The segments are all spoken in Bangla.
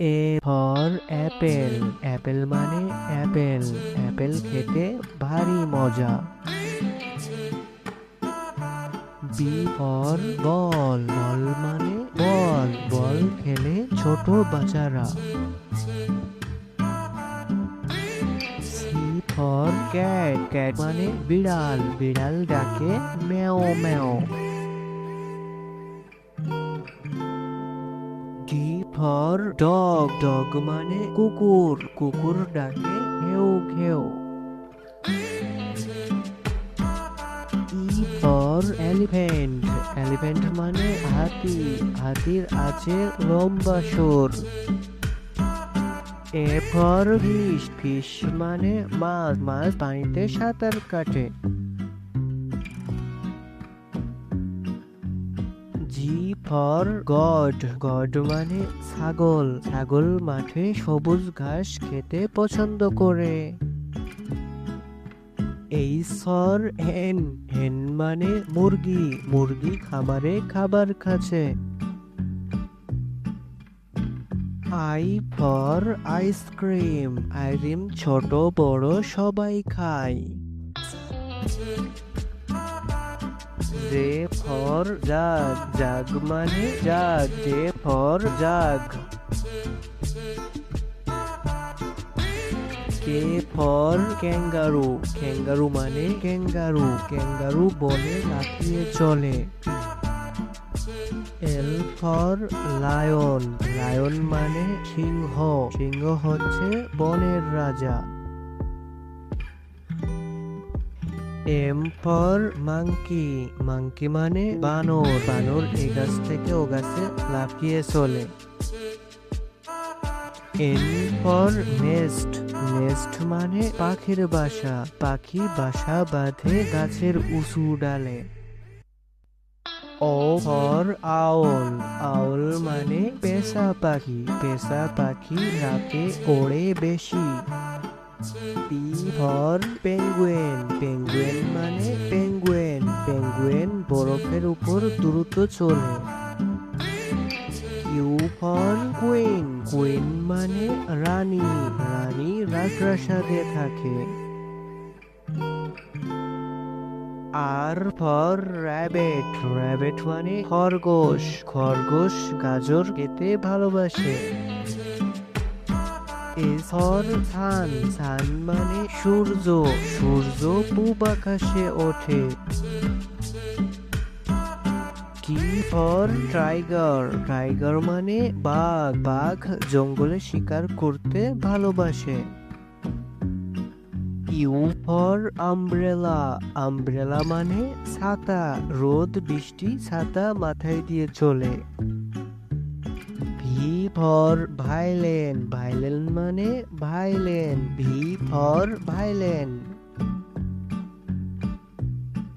এ ফর অ্যাপেল, অ্যাপেল মানে অ্যাপেল, অ্যাপেল খেতে ভারী মজা। বি ফর বল, বল মানে বল, বল খেলে ছোট বাচ্চারা। সি ফর ক্যাট, ক্যাট মানে বিড়াল, বিড়াল ডাকে ম্যাও ম্যাও। ডি ফর ডগ, ডগ মানে কুকুর, কুকুর ডাকে ঘেউ ঘেউ। ই ফর এলিফ্যান্ট, এলিফ্যান্ট মানে হাতি, হাতির আছে লম্বা সুর। এ ফর ফিশ, ফিশ মানে মাছ, মাছ পানিতে সাঁতার কাটে। জি ফর গড, গড মানে ছাগল, ছাগল মাঠে সবুজ ঘাস খেতে পছন্দ করে। এইচ ফর হেন, হেন মানে মুরগি, মুরগি খামারে খাবার খাচ্ছে। আই ফর আইসক্রিম, আইসক্রিম ছোট বড় সবাই খায়। জে ফর জাগ, জাগ মানে jug, J for jug. K for kangaroo, kangaroo মানে ক্যাঙ্গারু, ক্যাঙ্গারু বলে লাফিয়ে চলে। এল ফর লায়ন, লায়ন মানে সিংহ, সিংহ হচ্ছে বনের রাজা। এম ফর মাংকি, মাংকি মানে বানর, বানর এ গাছ থেকে ও গাছে লাফিয়ে চলে। এন ফর নেস্ট, নেস্ট মানে পাখির বাসা, পাখি বাসা বাঁধে গাছের উঁচু ডালে। ও ফর আউল, আউল মানে পেঁচা পাখি, পেঁচা পাখি রাতে ওড়ে বেশি। পি ফর পেঙ্গুয়েন, পেঙ্গুয়েন মানে পেঙ্গুয়েন, পেঙ্গুয়েন বরফের উপর দ্রুত চলে। কিউ ফর কুইন, কুইন মানে রানী, রানী রাজপ্রাসাদে থাকে। আর ফর র্যাবেট, র্যাবেট মানে খরগোশ, খরগোশ গাজর খেতে ভালোবাসে। এস ফর সান, সান মানে সূর্য, সূর্য পূব আকাশে ওঠে। টি ফর টাইগার, টাইগার মানে বাঘ, বাঘ জঙ্গলে শিকার করতে ভালোবাসে। ইউ ফর আমব্রেলা, আমব্রেলা মানে ছাতা, রোদ বৃষ্টি ছাতা মাথায় দিয়ে চলে। ভি ফর ভাইলেন, ভাইলেন মানে violin, V for violin.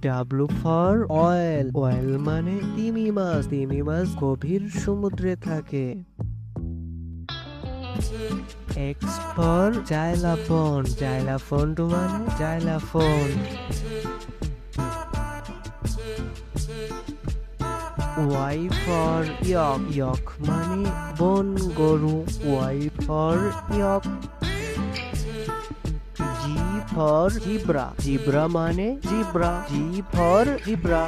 W for whale, whale মানে তিমি মাছ, তিমি মাছ গভীর সমুদ্রে থাকে। এক্স ফর জাইলাফোন, জাইলাফোন মানে জাইলাফোন। ওয়াই ফর ইয়ক, ইয়ক মানে বন গরু, Y for yak. Z for zebra, zebra মানে জিব্রা, জি ফর জিব্রা।